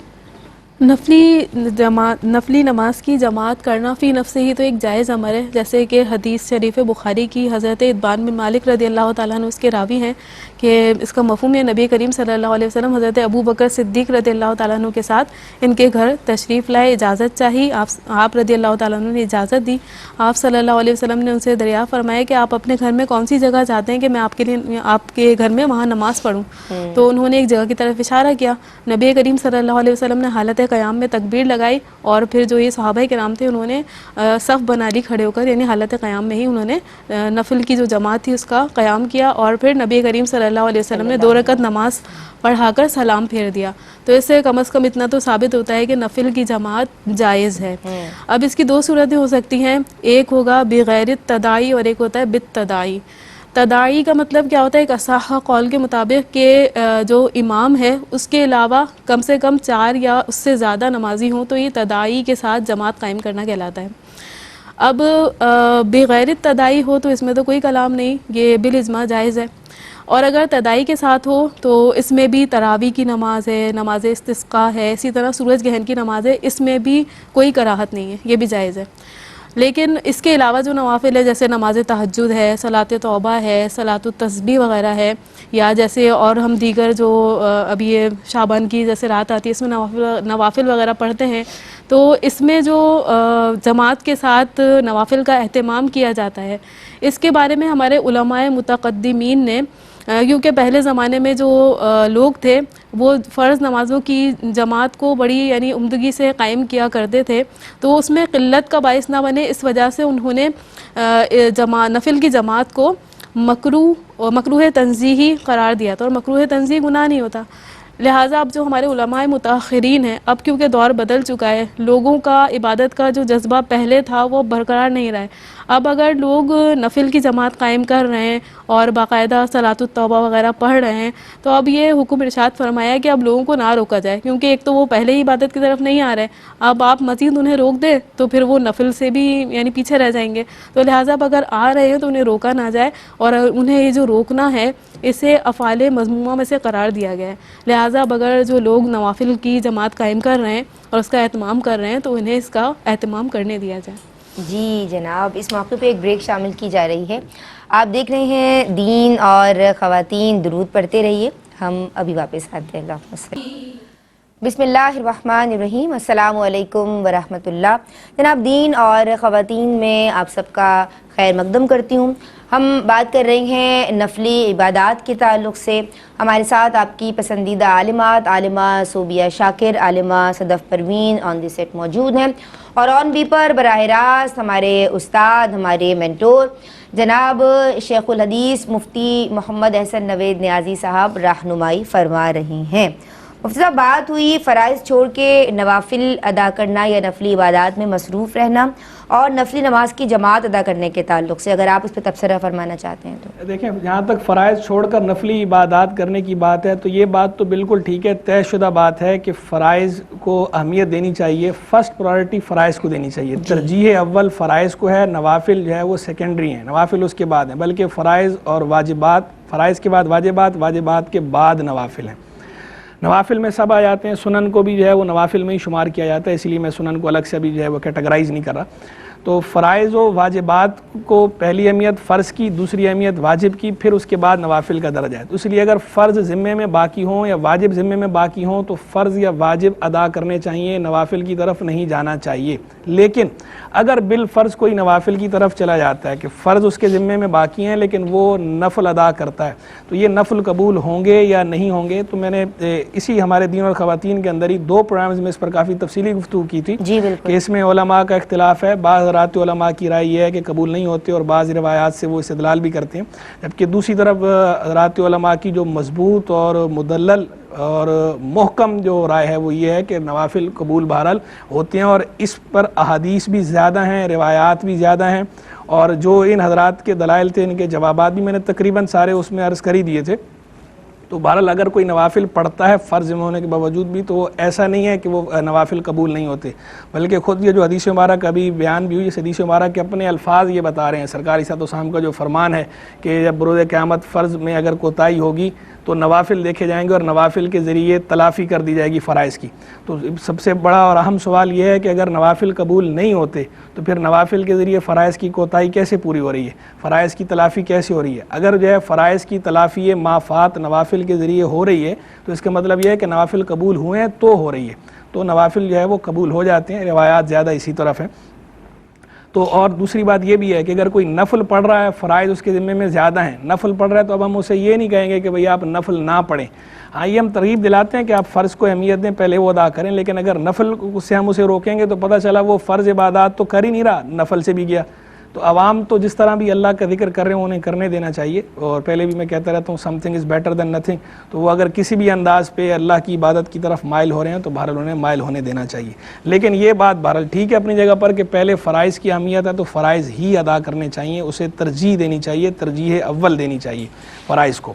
نفلی نماز کی جماعت کرنا فی نفس ہی تو ایک جائز امر ہے، جیسے کہ حدیث شریف بخاری کی حضرت اتبان بن مالک رضی اللہ تعالیٰ عنہ اس کے راوی ہیں کہ اس کا مفہوم ہے نبی کریم صلی اللہ علیہ وسلم حضرت ابو بکر صدیق رضی اللہ تعالیٰ عنہ کے ساتھ ان کے گھر تشریف لائے، اجازت چاہی، آپ رضی اللہ تعالیٰ عنہ نے اجازت دی. آپ صلی اللہ علیہ وسلم نے ان سے دریافت فرمایا کہ آپ اپنے گھر میں کون سی جگہ چاہتے ہیں کہ میں آپ کے گھر میں وہاں نماز پڑھوں. تو انہوں نے ایک جگہ کی طرف اشارہ کیا. نبی کریم صلی اللہ علیہ وسلم نے حالت قیام میں تکبیر لگائی اور پھر جو یہ صحابہ کرام تھے انہوں نے صف بنا لی کھڑے ہو کر، یعنی حالت قیام میں ہی انہوں نے نفل کی جو جماعت تھی اس کا قیام کیا، اور پھر نبی کریم صلی اللہ علیہ وسلم نے 2 رکعت نماز پڑھا کر سلام پھیر دیا. تو اس سے کم از کم اتنا تو ثابت ہوتا ہے کہ نفل کی جماعت جائز ہے. اب اس کی 2 صورتیں ہو سکتی ہیں، ایک ہوگا بغیر التداعی اور ایک ہوتا ہے بالتداعی. تداعی کا مطلب کیا ہوتا ہے؟ ایک اصح قول کے مطابق کہ جو امام ہے اس کے علاوہ کم سے کم 4 یا اس سے زیادہ نمازی ہوں تو یہ تداعی کے ساتھ جماعت قائم کرنا کہلاتا ہے. اب بغیر تداعی ہو تو اس میں تو کوئی کلام نہیں، یہ بالاجماع جائز ہے. اور اگر تداعی کے ساتھ ہو تو اس میں بھی تراویح کی نماز ہے، نماز استسقاء ہے، اسی طرح سورج گرہن کی نماز ہے، اس میں بھی کوئی کراہت نہیں ہے، یہ بھی جائز ہے. لیکن اس کے علاوہ جو نوافل ہے جیسے نماز تہجد ہے، صلاۃ توبہ ہے، صلاۃ التسبیح وغیرہ ہے، یا جیسے اور ہم دیگر جو ابھی یہ شعبان کی جیسے رات آتی ہے اس میں نوافل وغیرہ پڑھتے ہیں، تو اس میں جو جماعت کے ساتھ نوافل کا اہتمام کیا جاتا ہے، اس کے بارے میں ہمارے علماء متقدمین نے، کیونکہ پہلے زمانے میں جو لوگ تھے وہ فرض نمازوں کی جماعت کو بڑی یعنی عمدگی سے قائم کیا کرتے تھے، تو اس میں قلت کا باعث نہ بنے اس وجہ سے انہوں نے نفل کی جماعت کو مکروہ تنزیہی قرار دیا تھا، اور مکروہ تنزیہ گناہ نہیں ہوتا۔ لہٰذا اب جو ہمارے علماء متاخرین ہیں، اب کیونکہ دور بدل چکا ہے، لوگوں کا عبادت کا جو جذبہ پہلے تھا وہ برقرار نہیں رہا ہے۔ اب اگر لوگ نفل کی جماعت قائم کر رہے ہیں اور باقاعدہ صلاۃ التوبہ وغیرہ پڑھ رہے ہیں، تو اب یہ حکم ارشاد فرمایا ہے کہ اب لوگوں کو نہ روکا جائے، کیونکہ ایک تو وہ پہلے ہی عبادت کی طرف نہیں آ رہے، اب آپ مزید انہیں روک دیں تو پھر وہ نفل سے بھی یعنی پیچھے رہ جائیں گے، تو لہٰذا اب اگر آ رہے ہیں تو انہیں روکا نہ جائے، اور انہیں یہ جو روکنا ہے اسے افعال مذمومہ میں سے قرار دیا گیا ہے۔ لہٰذا اب اگر جو لوگ نوافل کی جماعت قائم کر رہے ہیں اور اس کا اہتمام کر رہے ہیں تو انہیں اس کا اہتمام کرنے دیا جائے۔ جی جناب، اس موقع پہ ایک بریک شامل کی جا رہی ہے۔ آپ دیکھ رہے ہیں دین اور خواتین، درود پڑھتے رہیے، ہم ابھی واپس آتے ہیں۔ اللہ حافظ۔ بسم اللہ الرحمن الرحیم، السلام علیکم ورحمۃ اللہ۔ جناب، دین اور خواتین میں آپ سب کا خیر مقدم کرتی ہوں۔ ہم بات کر رہے ہیں نفلی عبادات کے تعلق سے۔ ہمارے ساتھ آپ کی پسندیدہ عالمات، عالمہ صوبیہ شاکر، عالمہ صدف پروین آن دی سیٹ موجود ہیں، اور آن بی پر براہ راست ہمارے استاد، ہمارے مینٹور جناب شیخ الحدیث مفتی محمد احسن نوید نیازی صاحب رہنمائی فرما رہے ہیں۔ مفتی صاحب، بات ہوئی فرائض چھوڑ کے نوافل ادا کرنا یا نفلی عبادات میں مصروف رہنا اور نفلی نماز کی جماعت ادا کرنے کے تعلق سے، اگر آپ اس پہ تبصرہ فرمانا چاہتے ہیں تو۔ دیکھیں، جہاں تک فرائض چھوڑ کر نفلی عبادات کرنے کی بات ہے تو یہ بات تو بالکل ٹھیک ہے، طے شدہ بات ہے کہ فرائض کو اہمیت دینی چاہیے، فرسٹ پرائرٹی فرائض کو دینی چاہیے، ترجیح اول فرائض کو ہے، نوافل جو ہے وہ سیکنڈری ہیں، نوافل اس کے بعد ہیں، بلکہ فرائض اور واجبات، فرائض کے بعد واجبات، واجبات کے بعد نوافل ہیں۔ نوافل میں سب آ جاتے ہیں، سنن کو بھی جو ہے وہ نوافل میں ہی شمار کیا جاتا ہے، اس لیے میں سنن کو الگ سے بھی جو ہے وہ کیٹیگرائز نہیں کر رہا۔ تو فرائض و واجبات کو پہلی اہمیت فرض کی، دوسری اہمیت واجب کی، پھر اس کے بعد نوافل کا درجہ ہے۔ تو اس لیے اگر فرض ذمے میں باقی ہوں یا واجب ذمے میں باقی ہوں تو فرض یا واجب ادا کرنے چاہیے، نوافل کی طرف نہیں جانا چاہیے۔ لیکن اگر بالفرض کوئی نوافل کی طرف چلا جاتا ہے کہ فرض اس کے ذمے میں باقی ہیں لیکن وہ نفل ادا کرتا ہے، تو یہ نفل قبول ہوں گے یا نہیں ہوں گے؟ تو میں نے اسی ہمارے دین اور خواتین کے اندر ہی 2 پروگرامز میں اس پر کافی تفصیلی گفتگو کی تھی کہ اس میں علماء کا اختلاف ہے۔ بعض حضرات علماء کی رائے یہ ہے کہ قبول نہیں ہوتے اور بعض روایات سے وہ استدلال بھی کرتے ہیں، جبکہ دوسری طرف حضرات علماء کی جو مضبوط اور مدلل اور محکم جو رائے ہے وہ یہ ہے کہ نوافل قبول بہرحال ہوتے ہیں، اور اس پر احادیث بھی زیادہ ہیں، روایات بھی زیادہ ہیں، اور جو ان حضرات کے دلائل تھے ان کے جوابات بھی میں نے تقریباً سارے اس میں عرض کر ہی دیے تھے۔ تو بہرحال اگر کوئی نوافل پڑھتا ہے فرض میں ہونے کے باوجود بھی تو وہ ایسا نہیں ہے کہ وہ نوافل قبول نہیں ہوتے، بلکہ خود یہ جو حدیث مبارک ابھی بیان بھی ہوئی، اس حدیث مبارک کے اپنے الفاظ یہ بتا رہے ہیں، سرکار صلی اللہ علیہ وسلم کا جو فرمان ہے کہ جب بروز قیامت فرض میں اگر کوتاہی ہوگی تو نوافل دیکھے جائیں گے اور نوافل کے ذریعے تلافی کر دی جائے گی فرائض کی۔ تو سب سے بڑا اور اہم سوال یہ ہے کہ اگر نوافل قبول نہیں ہوتے تو پھر نوافل کے ذریعے فرائض کی کوتاہی کیسے پوری ہو رہی ہے، فرائض کی تلافی کیسے ہو رہی ہے؟ اگر جو ہے فرائض کی تلافی مافات نوافل کے ذریعے ہو رہی ہے تو اس کا مطلب یہ ہے کہ نوافل قبول ہوئے ہیں تو ہو رہی ہے، تو نوافل جو ہے وہ قبول ہو جاتے ہیں، روایات زیادہ اسی طرف ہیں۔ تو اور دوسری بات یہ بھی ہے کہ اگر کوئی نفل پڑھ رہا ہے، فرائض اس کے ذمے میں زیادہ ہیں، نفل پڑھ رہا ہے، تو اب ہم اسے یہ نہیں کہیں گے کہ بھئی آپ نفل نہ پڑھیں۔ ہاں، یہ ہم ترغیب دلاتے ہیں کہ آپ فرض کو اہمیت دیں، پہلے وہ ادا کریں، لیکن اگر نفل سے ہم اسے روکیں گے تو پتہ چلا وہ فرض عبادات تو کر ہی نہیں رہا، نفل سے بھی گیا۔ تو عوام تو جس طرح بھی اللہ کا ذکر کر رہے ہیں انہیں کرنے دینا چاہیے، اور پہلے بھی میں کہتا رہتا ہوں some thing is better than nothing, تو وہ اگر کسی بھی انداز پہ اللہ کی عبادت کی طرف مائل ہو رہے ہیں تو بہرحال انہیں مائل ہونے دینا چاہیے۔ لیکن یہ بات بہرحال ٹھیک ہے اپنی جگہ پر کہ پہلے فرائض کی اہمیت ہے تو فرائض ہی ادا کرنے چاہیے، اسے ترجیح دینی چاہیے، ترجیح اول دینی چاہیے فرائض کو۔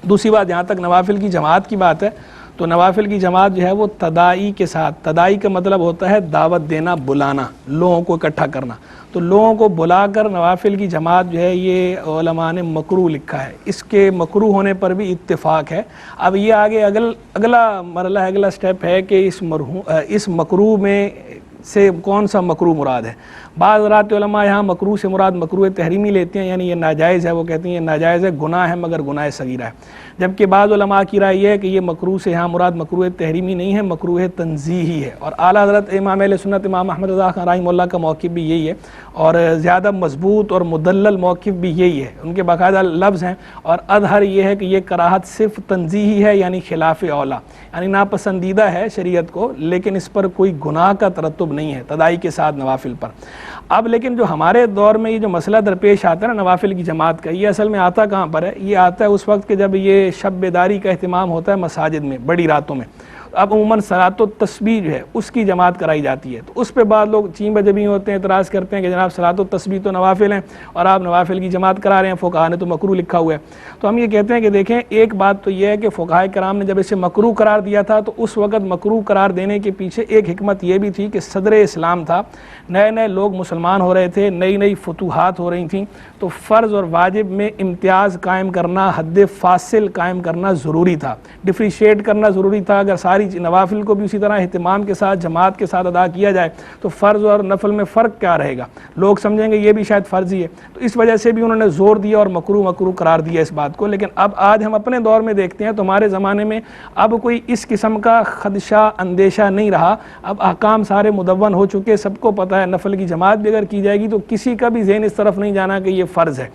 دوسری بات، جہاں تک نوافل کی جماعت کی بات ہے تو نوافل کی جماعت جو ہے وہ تدائی کے ساتھ، تدائی کا مطلب ہوتا ہے دعوت دینا، بلانا، لوگوں کو اکٹھا کرنا، تو لوگوں کو بلا کر نوافل کی جماعت جو ہے یہ علماء نے مکروہ لکھا ہے، اس کے مکروہ ہونے پر بھی اتفاق ہے۔ اب یہ آگے اگلا مرحلہ، اگلا سٹیپ ہے کہ اس مکروہ میں سے کون سا مکروہ مراد ہے۔ بعض حضرات علماء یہاں مکروہ سے مراد مکروہ تحریمی لیتے ہیں، یعنی یہ ناجائز ہے، وہ کہتے ہیں یہ ناجائز ہے، گناہ ہے مگر گناہ صغیرہ ہے، جبکہ بعض علماء کی رائے یہ ہے کہ یہ مکروہ سے یہاں مراد مکروہ تحریمی نہیں ہے، مکروہ تنزیہی ہے، اور اعلیٰ حضرت امام اہل سنت امام احمد رضا خان رحمہ اللہ کا موقف بھی یہی ہے، اور زیادہ مضبوط اور مدلل موقف بھی یہی ہے، ان کے باقاعدہ لفظ ہیں، اور اظہر یہ ہے کہ یہ کراہت صرف تنزیہی ہے، یعنی خلاف اولا، یعنی ناپسندیدہ ہے شریعت کو، لیکن اس پر کوئی گناہ کا ترتب نہیں ہے تداعی کے ساتھ نوافل پر۔ اب لیکن جو ہمارے دور میں یہ جو مسئلہ درپیش آتا ہے نا نوافل کی جماعت کا، یہ اصل میں آتا کہاں پر ہے؟ یہ آتا ہے اس وقت کہ جب یہ شب بیداری کا اہتمام ہوتا ہے مساجد میں بڑی راتوں میں، اب عموماً صلاۃ التسبیح جو ہے اس کی جماعت کرائی جاتی ہے، تو اس پہ بعض لوگ چین بجے بھی ہوتے ہیں، اعتراض کرتے ہیں کہ جناب صلاۃ التسبیح تو نوافل ہیں اور آپ نوافل کی جماعت کرا رہے ہیں، فقہاء نے تو مکروہ لکھا ہوا ہے۔ تو ہم یہ کہتے ہیں کہ دیکھیں ایک بات تو یہ ہے کہ فقہاء کرام نے جب اسے مکروہ قرار دیا تھا تو اس وقت مکروہ قرار دینے کے پیچھے ایک حکمت یہ بھی تھی کہ صدر اسلام تھا، نئے نئے لوگ مسلمان ہو رہے تھے، نئی نئی فتوحات ہو رہی تھیں، تو فرض اور واجب میں امتیاز قائم کرنا، حد فاصل قائم کرنا ضروری تھا، ڈفریشیٹ کرنا ضروری تھا۔ اگر ساری نوافل کو بھی اسی طرح اہتمام کے ساتھ جماعت کے ساتھ ادا کیا جائے تو فرض اور نفل میں فرق کیا رہے گا؟ لوگ سمجھیں گے یہ بھی شاید فرض ہی ہے، تو اس وجہ سے بھی انہوں نے زور دیا اور مکروہ قرار دیا اس بات کو۔ لیکن اب آج ہم اپنے دور میں دیکھتے ہیں تو ہمارے زمانے میں اب کوئی اس قسم کا خدشہ اندیشہ نہیں رہا، اب احکام سارے مدون ہو چکے، سب کو پتہ ہے نفل کی جماعت بھی اگر کی جائے گی تو کسی کا بھی ذہن اس طرف نہیں جانا کہ یہ فرض ہے،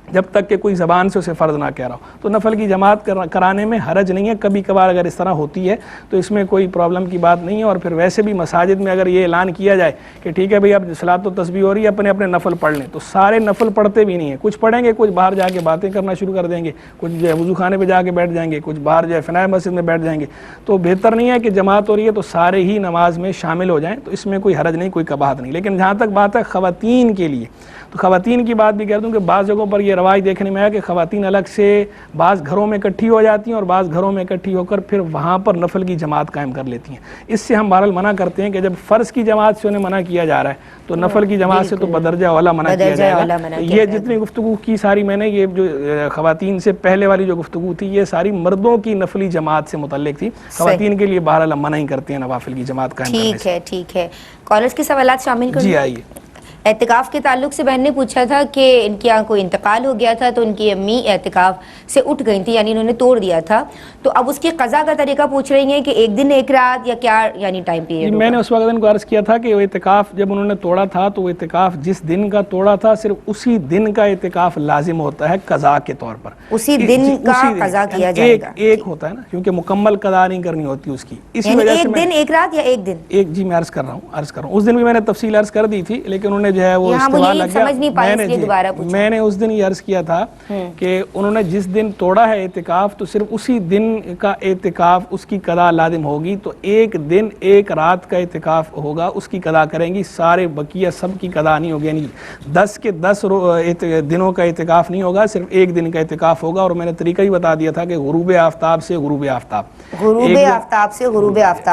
جب تک کہ کوئی زبان سے اسے فرض نہ کہہ رہا ہو۔ تو نفل کی جماعت کرانے میں حرج نہیں ہے، کبھی کبھار اگر اس طرح ہوتی ہے تو اس میں کوئی پرابلم کی بات نہیں ہے۔ اور پھر ویسے بھی مساجد میں اگر یہ اعلان کیا جائے کہ ٹھیک ہے بھئی اب صلاۃ و تسبیح ہو رہی ہے، اپنے اپنے نفل پڑھ لیں، تو سارے نفل پڑھتے بھی نہیں ہیں، کچھ پڑھیں گے، کچھ باہر جا کے باتیں کرنا شروع کر دیں گے، کچھ جو ہے وضو خانے پہ جا کے بیٹھ جائیں گے، کچھ باہر جو ہے فنائے مسجد میں بیٹھ جائیں گے۔ تو بہتر نہیں ہے کہ جماعت ہو رہی ہے تو سارے ہی نماز میں شامل ہو جائیں، تو اس میں کوئی حرج نہیں، کوئی قباحت نہیں۔ لیکن جہاں تک بات ہے خواتین کے لیے، تو خواتین کی بات بھی کہہ دوں کہ بعض جگہوں پر یہ رواج دیکھنے میں آیا کہ خواتین الگ سے بعض گھروں میں اکٹھی ہو جاتی ہیں اور بعض گھروں میں اکٹھی ہو کر پھر وہاں پر نفل کی جماعت قائم کر لیتی ہیں۔ اس سے ہم بہرحال منع کرتے ہیں کہ جب فرض کی جماعت سے انہیں منع کیا جا رہا ہے تو نفل کی جماعت سے تو بدرجہ اولا منع کیا جائے گا۔ یہ جتنی گفتگو کی ساری میں نے، یہ جو خواتین سے پہلے والی جو گفتگو تھی یہ ساری مردوں کی نفلی جماعت سے متعلق تھی، خواتین کے لیے بہرحال ہم منع ہی کرتے ہیں نوافل کی جماعت قائم کرنے سے۔ ٹھیک ہے، کالرز کے سوالات شامل کریں۔ جی آئیے۔ اعتکاف کے تعلق سے بہن نے پوچھا تھا کہ ان کے یہاں کوئی انتقال ہو گیا تھا تو ان کی امی اعتکاف سے اٹھ گئی تھی، یعنی انہوں نے توڑ دیا تھا، تو اب اس کی قضا کا طریقہ پوچھ رہی ہیں کہ ایک دن ایک رات یا کیا یعنی ٹائم پیریڈ؟ میں نے اس وقت ان کو عرض کیا تھا کہ وہ اعتکاف جب انہوں نے توڑا تھا تو وہ اعتکاف جس دن کا توڑا تھا صرف اسی دن کا اعتکاف لازم ہوتا ہے قضا کے طور پر، اسی دن کا قضا کیا جائے گا، ایک ہوتا ہے نا، کیونکہ مکمل قضا نہیں کرنی ہوتی اس کی، اسی وجہ سے ایک دن ایک رات یا ایک دن ایک جی میں عرض کر رہا ہوں اس دن بھی میں نے تفصیل عرض کر دی تھی، لیکن انہوں نے جو ہے وہ میں نے اس دن یہ عرض کیا تھا کہ انہوں نے جس دن توڑا ہے اعتکاف تو صرف اسی دن کا اعتکاف اس کی قضا لازم ہوگی، تو ایک دن ایک رات کا اعتکاف ہوگا، اس کی قضا کریں گی، سارے بقیہ سب کی قضا نہیں ہوگی، یعنی 10 کے 10 دنوں کا اعتکاف نہیں ہوگا، صرف ایک دن کا اعتکاف ہوگا۔ اور میں نے طریقہ ہی بتا دیا تھا کہ غروب آفتاب سے غروب آفتاب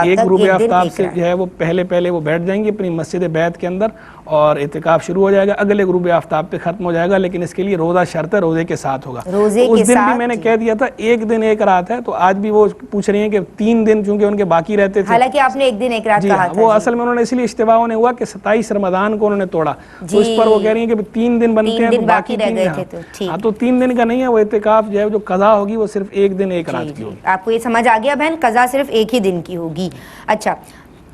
ایک غروب آفتاب سے جو ہے وہ پہلے وہ بیٹھ جائیں گے اپنی مسجد بیت کے اندر اور اعتکاف شروع ہو جائے گا، اگلے غروب آفتاب پہ ختم ہو جائے گا، لیکن اس کے لیے روزہ شرط ہے، روزے کے ساتھ ہوگا۔ اس دن بھی میں نے کہہ دیا تھا ایک دن ایک رات ہے، تو آج بھی وہ پوچھ رہی ہیں کہ 3 دن چونکہ ان کے باقی رہتے تھے، حالانکہ آپ نے ایک دن ایک رات کہا تھا، وہ اصل میں انہوں نے اس لیے اشتباہ ہونے ہوا کہ 27 رمضان کو انہوں نے توڑا، تو اس پر وہ کہہ رہی ہیں کہ 3 دن بنتے ہیں تو باقی 3 دن، ہاں تو 3 دن کا نہیں ہے وہ اعتکاف جو ہے جو قضا ہوگی وہ صرف ایک دن ایک رات کی ہوگی۔ آپ کو یہ سمجھ آ گیا بہن، قضا صرف ایک ہی دن کی ہوگی۔ اچھا،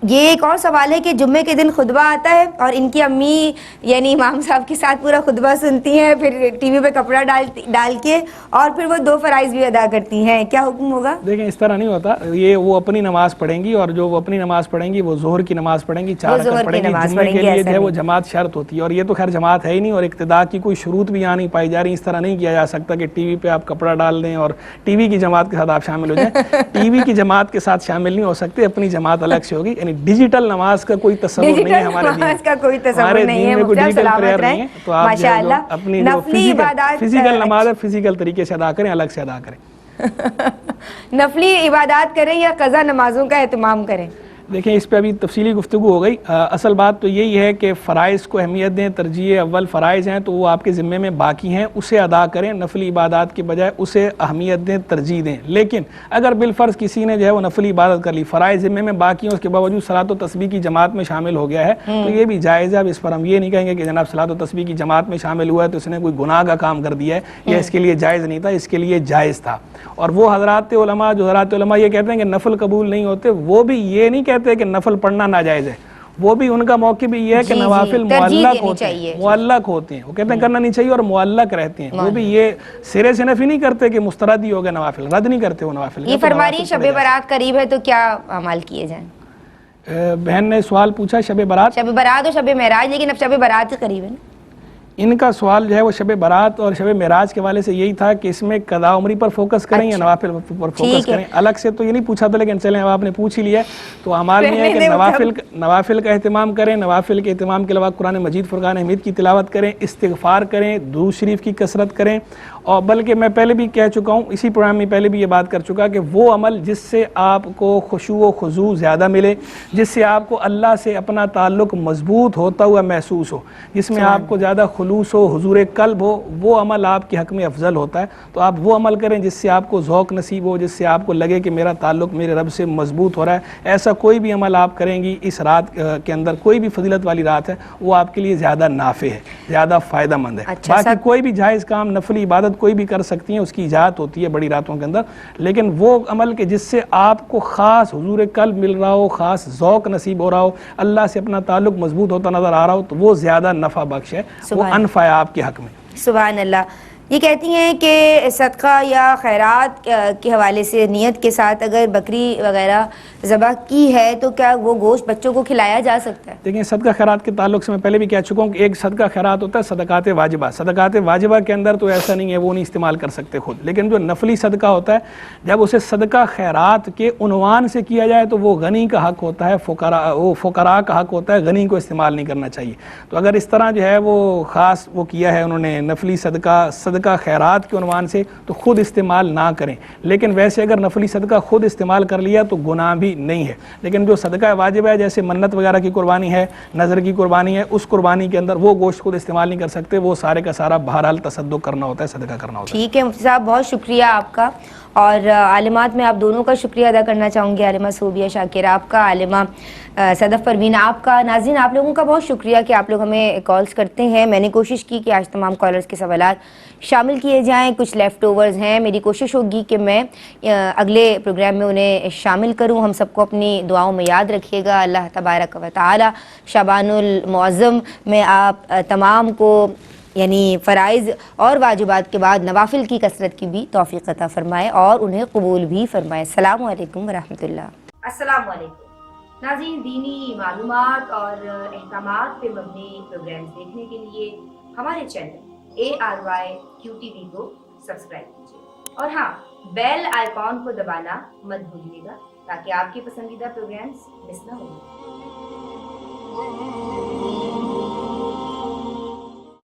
یہ ایک اور سوال ہے کہ جمعے کے دن خطبہ آتا ہے اور ان کی امی یعنی امام صاحب کے ساتھ پورا خطبہ سنتی ہیں، پھر ٹی وی پہ کپڑا ڈال کے اور پھر وہ 2 فرائض بھی ادا کرتی ہیں، کیا حکم ہوگا؟ دیکھیں اس طرح نہیں ہوتا، یہ وہ اپنی نماز پڑھیں گی اور جو وہ اپنی نماز پڑھیں گی وہ ظہر کی نماز پڑھیں گی، 4 رکعت پڑھیں گی، جمعے کے لیے جو ہے وہ جماعت شرط ہوتی ہے، اور یہ تو خیر جماعت ہے ہی نہیں، اور اقتداء کی کوئی شروط بھی یہاں نہیں پائی جا رہی۔ اس طرح نہیں کیا جا سکتا کہ ٹی وی پہ آپ کپڑا ڈال دیں اور ٹی وی کی جماعت کے ساتھ آپ شامل ہو جائیں، ٹی وی کی جماعت کے ساتھ شامل نہیں ہو سکتے، اپنی جماعت الگ سے ہوگی، یعنی ڈیجیٹل نماز کا کوئی تصور نہیں ہے ہمارے دین میں، کوئی ڈیجیٹل پریئر نہیں ہے، تو آپ اپنی جو فزیکل نماز ہے فزیکل طریقے سے ادا کریں، الگ سے ادا کریں۔ نفلی عبادات کریں یا قضا نمازوں کا اہتمام کریں؟ دیکھیں اس پہ ابھی تفصیلی گفتگو ہو گئی. اصل بات تو یہی ہے کہ فرائض کو اہمیت دیں, ترجیح اول فرائض ہیں تو وہ آپ کے ذمے میں باقی ہیں, اسے ادا کریں, نفلی عبادات کے بجائے اسے اہمیت دیں, ترجیح دیں. لیکن اگر بالفرض کسی نے جو ہے وہ نفلی عبادت کر لی, فرائض ذمے میں باقی ہیں, اس کے باوجود صلاۃ و تسبیح کی جماعت میں شامل ہو گیا ہے, تو یہ بھی جائز ہے. اب اس پر ہم یہ نہیں کہیں گے کہ جناب صلاۃ و تسبیح کی جماعت میں شامل ہوا ہے تو اس نے کوئی گناہ کا کام کر دیا ہے, یا اس کے لیے جائز نہیں تھا, اس کے لیے جائز تھا. اور وہ حضرات علماء جو حضرات علماء یہ کہتے ہیں کہ نفل قبول نہیں ہوتے, وہ بھی یہ نہیں کہتے کہ نفل پڑھنا ناجائز ہے, وہ بھی ان کا موقع بھی یہ ہے کہ نوافل معلق ہوتے ہیں, معلق ہوتے ہیں, وہ کہتے ہیں کرنا نہیں چاہیے اور معلق رہتے ہیں. وہ بھی یہ سرے سے نفی نہیں کرتے کہ مسترد ہی ہو گئے نوافل, رد نہیں کرتے وہ نوافل. یہ فرما رہی شب برات قریب ہے تو کیا اعمال کیے جائیں؟ بہن نے سوال پوچھا شب برات اور شب معراج, لیکن اب شب برات کے قریب ہے نا. ان کا سوال جو ہے وہ شب برات اور شب معراج کے والے سے یہی تھا کہ اس میں قضاء عمری پر فوکس کریں یا نوافل پر فوکس کریں. الگ سے تو یہ نہیں پوچھا تھا, لیکن چلیں اب آپ نے پوچھ ہی لیا, تو اعمال میں ہے کہ نوافل کا اہتمام کریں. نوافل کے اہتمام کے علاوہ قرآن مجید فرقان حمید کی تلاوت کریں, استغفار کریں, درود شریف کی کثرت کریں. اور بلکہ میں پہلے بھی کہہ چکا ہوں, اسی پروگرام میں پہلے بھی یہ بات کر چکا کہ وہ عمل جس سے آپ کو خشوع و خضوع زیادہ ملے, جس سے آپ کو اللہ سے اپنا تعلق مضبوط ہوتا ہوا محسوس ہو, جس میں آپ کو زیادہ خلوص ہو, حضور قلب ہو, وہ عمل آپ کے حق میں افضل ہوتا ہے. تو آپ وہ عمل کریں جس سے آپ کو ذوق نصیب ہو, جس سے آپ کو لگے کہ میرا تعلق میرے رب سے مضبوط ہو رہا ہے. ایسا کوئی بھی عمل آپ کریں گی اس رات کے اندر, کوئی بھی فضیلت والی رات ہے, وہ آپ کے لیے زیادہ نافع ہے, زیادہ فائدہ مند ہے. باقی کوئی بھی جائز کام, نفلی عبادت کوئی بھی کر سکتی ہیں, اس کی اجازت ہوتی ہے بڑی راتوں کے اندر, لیکن وہ عمل کہ جس سے آپ کو خاص حضور قلب مل رہا ہو, خاص ذوق نصیب ہو رہا ہو, اللہ سے اپنا تعلق مضبوط ہوتا نظر آ رہا ہو, تو وہ زیادہ نفع بخش ہے, وہ انفع ہے آپ کے حق میں. سبحان اللہ. یہ کہتی ہیں کہ صدقہ یا خیرات کے حوالے سے نیت کے ساتھ اگر بکری وغیرہ ذبح کی ہے تو کیا وہ گوشت بچوں کو کھلایا جا سکتا ہے؟ دیکھیں صدقہ خیرات کے تعلق سے میں پہلے بھی کہہ چکا ہوں کہ ایک صدقہ خیرات ہوتا ہے صدقات واجبہ. صدقات واجبہ کے اندر تو ایسا نہیں ہے, وہ نہیں استعمال کر سکتے خود, لیکن جو نفلی صدقہ ہوتا ہے جب اسے صدقہ خیرات کے عنوان سے کیا جائے تو وہ غنی کا حق ہوتا ہے, فقراء کا حق ہوتا ہے, غنی کو استعمال نہیں کرنا چاہیے. تو اگر اس طرح جو ہے وہ خاص وہ کیا ہے انہوں نے نفلی صدقہ خیرات کے عنوان سے, تو خود استعمال نہ کریں. لیکن ویسے اگر نفلی صدقہ خود استعمال کر لیا تو گناہ بھی نہیں ہے. لیکن جو صدقہ واجب ہے جیسے منت وغیرہ کی قربانی ہے, نظر کی قربانی ہے, اس قربانی کے اندر وہ گوشت خود استعمال نہیں کر سکتے, وہ سارے کا سارا بہرحال تصدق کرنا ہوتا ہے, صدقہ کرنا ہوتا ہے. ٹھیک ہے مفتی صاحب, بہت شکریہ آپ کا. اور عالمات میں آپ دونوں کا شکریہ ادا کرنا چاہوں گی, عالمہ صوبیہ شاکر آپ کا, عالمہ صدف پروین آپ کا. ناظرین آپ لوگوں کا بہت شکریہ کہ آپ لوگ ہمیں کالز کرتے ہیں. میں نے کوشش کی کہ آج تمام کالرز کے سوالات شامل کیے جائیں, کچھ لیفٹ اوورز ہیں, میری کوشش ہوگی کہ میں اگلے پروگرام میں انہیں شامل کروں. ہم سب کو اپنی دعاؤں میں یاد رکھیے گا. اللہ تبارک و تعالی شعبان المعظم میں آپ تمام کو یعنی فرائض اور واجبات کے بعد نوافل کی کثرت کی بھی توفیق عطا فرمائے اور انہیں قبول بھی فرمائے. السلام علیکم ورحمۃ اللہ. السلام علیکم ناظرین, دینی معلومات اور احکامات پہ مبنی پروگرامز دیکھنے کے لیے ہمارے چینل ARYQTV کو سبسکرائب کیجیے, اور ہاں بیل آئیکن کو دبانا مت بھولیے گا تاکہ آپ کے پسندیدہ پروگرامز مس نہ ہوں.